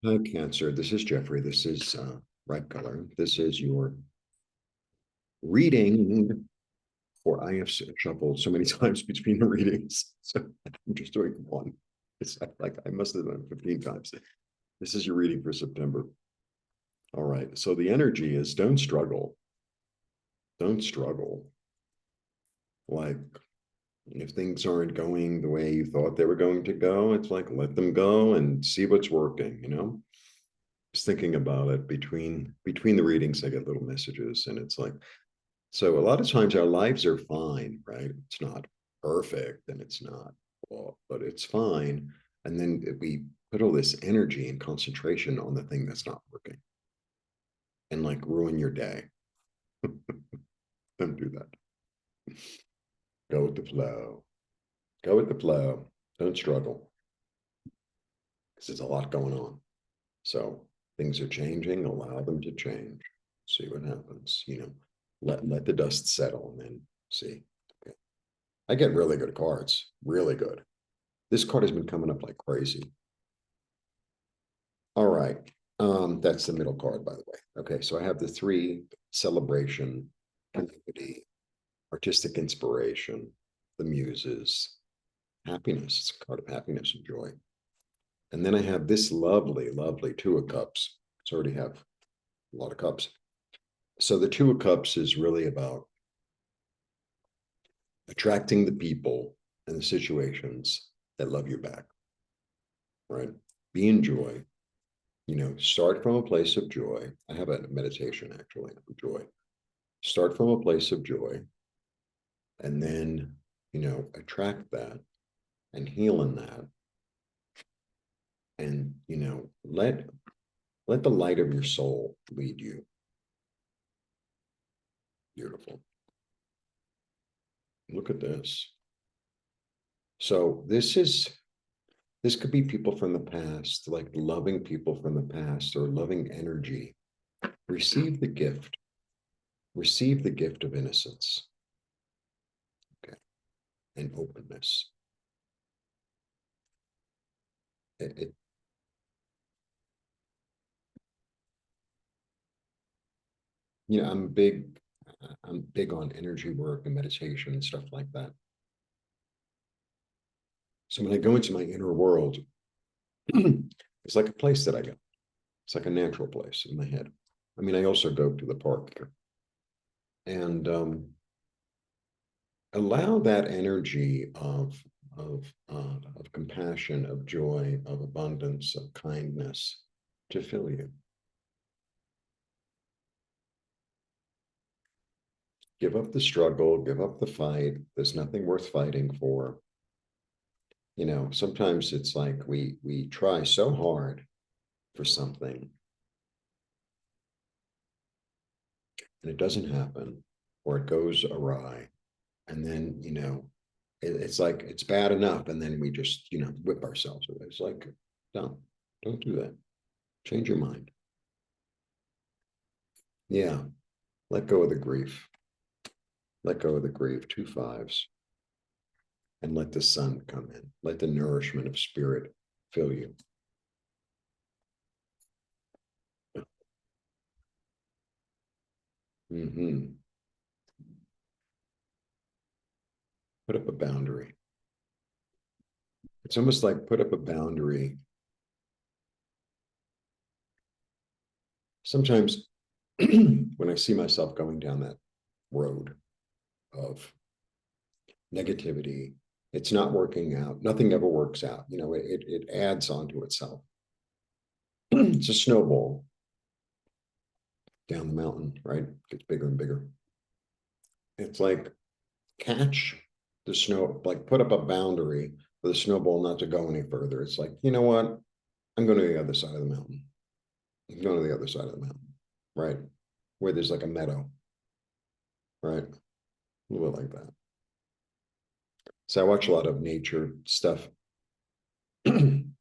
Hi, Cancer. This is Jeffrey. This is Right Color. This is your reading for I have shuffled so many times between the readings. So I'm just doing one. It's like I must have done it 15 times. This is your reading for September. All right. So the energy is don't struggle. Don't struggle. Like if things aren't going the way you thought they were going to go, it's like let them go and see what's working, you know? Just thinking about it between the readings, I get little messages, and it's like, so a lot of times our lives are fine, right? It's not perfect and it's not, well, but it's fine. And then we put all this energy and concentration on the thing that's not working and like ruin your day. Don't do that. Go with the flow. Go with the flow. Don't struggle because there's a lot going on. So things are changing, allow them to change. See what happens, you know, let the dust settle and then see. Okay. I get really good cards, really good. This card has been coming up like crazy. All right. That's the middle card, by the way. Okay, so I have the three: celebration, community, artistic inspiration, the muses, happiness. It's a card of happiness and joy. And then I have this lovely, lovely two of cups. It's already have a lot of cups. So the two of cups is really about attracting the people and the situations that love you back, right? Be in joy, you know, start from a place of joy. I have a meditation actually of joy. Start from a place of joy and then, you know, attract that and heal in that. And, you know, let the light of your soul lead you. Beautiful. Look at this. So this could be people from the past, like loving people from the past or loving energy. Receive the gift. Receive the gift of innocence. Okay. And openness. It you know, I'm big on energy work and meditation and stuff like that. So when I go into my inner world, it's like a place that I go. It's like a natural place in my head. I mean, I also go to the park here and allow that energy of compassion, of joy, of abundance, of kindness to fill you. Give up the struggle, give up the fight. There's nothing worth fighting for. You know, sometimes it's like we try so hard for something and it doesn't happen or it goes awry. And then, you know, it's like it's bad enough. And then we just, you know, whip ourselves with it. It's like, don't do that. Change your mind. Yeah. Let go of the grief. Let go of the grief. Two fives. And let the sun come in. Let the nourishment of spirit fill you. Mm-hmm. Put up a boundary. It's almost like put up a boundary. Sometimes when I see myself going down that road of negativity, it's not working out. Nothing ever works out. You know, it adds on to itself. It's a snowball down the mountain, right? It gets bigger and bigger. It's like catch the snow, like put up a boundary for the snowball not to go any further. It's like, you know what? I'm going to the other side of the mountain. I'm going to the other side of the mountain, right? Where there's like a meadow, right? A little bit like that. So I watch a lot of nature stuff. And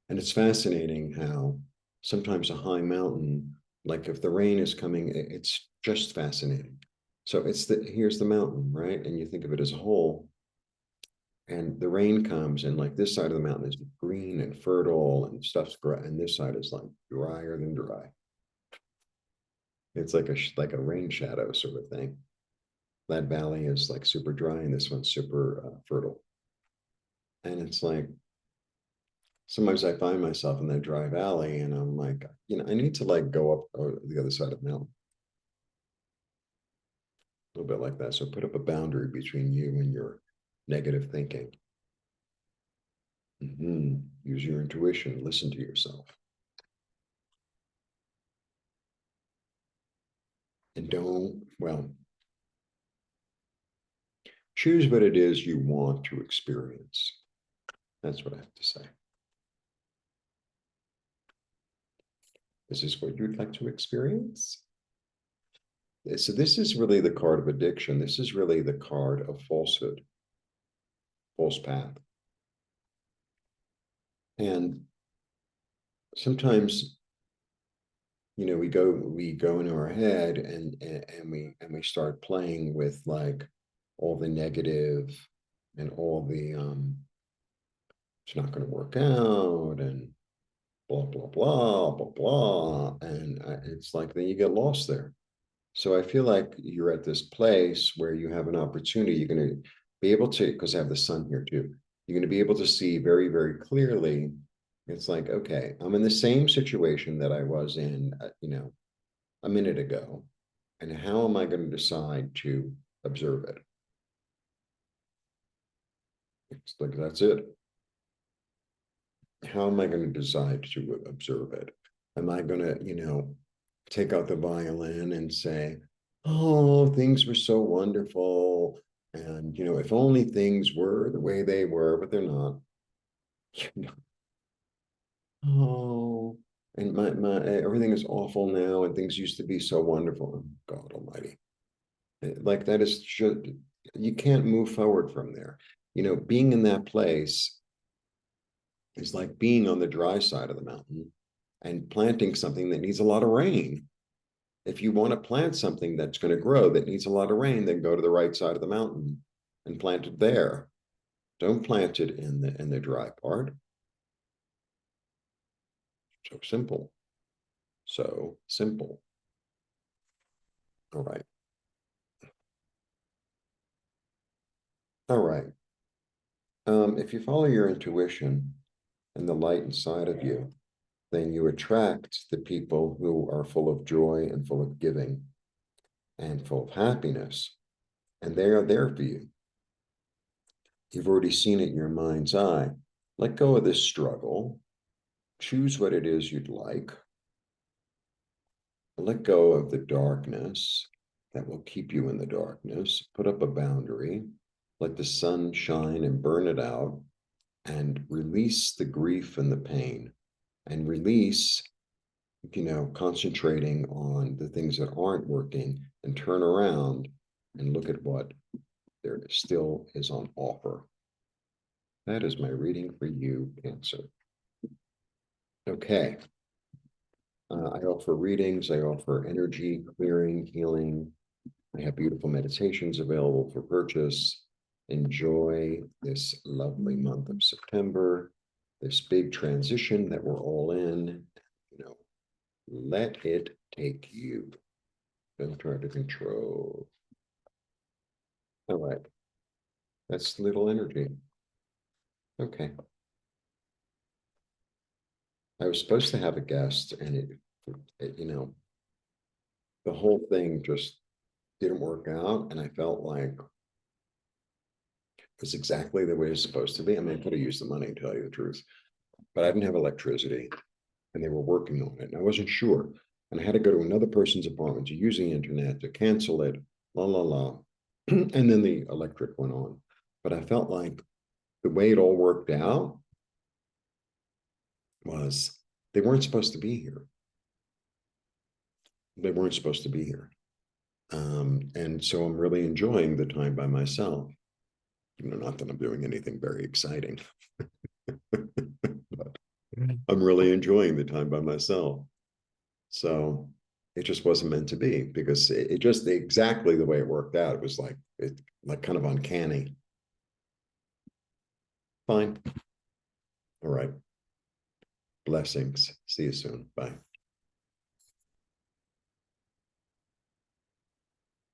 it's fascinating how sometimes a high mountain, like if the rain is coming, it's just fascinating. So it's here's the mountain, right? And you think of it as a whole, And the rain comes, and like this side of the mountain is green and fertile and stuff's great, and this side is like drier than dry. It's like a rain shadow sort of thing. That valley is like super dry, and this one's super fertile. And it's like sometimes I find myself in that dry valley, and I'm like, I need to like go up the other side of the mountain. A little bit like that. So put up a boundary between you and your negative thinking. Use your intuition, listen to yourself. And choose what it is you want to experience. That's what I have to say. Is this what you'd like to experience? So this is really the card of addiction. This is really the card of falsehood, false path. And sometimes, we go into our head and we start playing with like all the negative and all the it's not going to work out and blah blah blah blah blah, and it's like then you get lost there. So I feel like you're at this place where you have an opportunity. You're going to be able to, because I have the sun here too, you're going to be able to see very, very clearly. It's like, okay, I'm in the same situation that I was in, a minute ago. And how am I going to decide to observe it? It's like, that's it. How am I going to decide to observe it? Am I going to, take out the violin and say, oh, things were so wonderful. And, if only things were the way they were, but they're not. Oh, and my everything is awful now, and things used to be so wonderful. God Almighty, like that is just, you can't move forward from there. Being in that place is like being on the dry side of the mountain and planting something that needs a lot of rain. If you want to plant something that's going to grow that needs a lot of rain, then go to the right side of the mountain and plant it there. Don't plant it in the dry part. So simple. So simple. All right. All right. If you follow your intuition and the light inside of you, then you attract the people who are full of joy and full of giving and full of happiness, and they are there for you. You've already seen it in your mind's eye. Let go of this struggle. Choose what it is you'd like. Let go of the darkness that will keep you in the darkness. Put up a boundary. Let the sun shine and burn it out, and release the grief and the pain, and release, concentrating on the things that aren't working, and turn around and look at what there still is on offer. That is my reading for you, Cancer. Okay. I offer readings. I offer energy clearing, healing. I have beautiful meditations available for purchase. Enjoy this lovely month of September, this big transition that we're all in. Let it take you. Don't try to control. All right. That's little energy. Okay. I was supposed to have a guest, and the whole thing just didn't work out, and I felt like it was exactly the way it's supposed to be. I mean, I could have used the money, to tell you the truth, but I didn't have electricity, and they were working on it, and I wasn't sure. And I had to go to another person's apartment to use the internet to cancel it, la, la, la. And then the electric went on. But I felt like the way it all worked out was they weren't supposed to be here. They weren't supposed to be here. And so I'm really enjoying the time by myself. Not that I'm doing anything very exciting, but I'm really enjoying the time by myself. So it just wasn't meant to be, because it just exactly the way it worked out. It was like kind of uncanny. Fine. All right. Blessings. See you soon. Bye.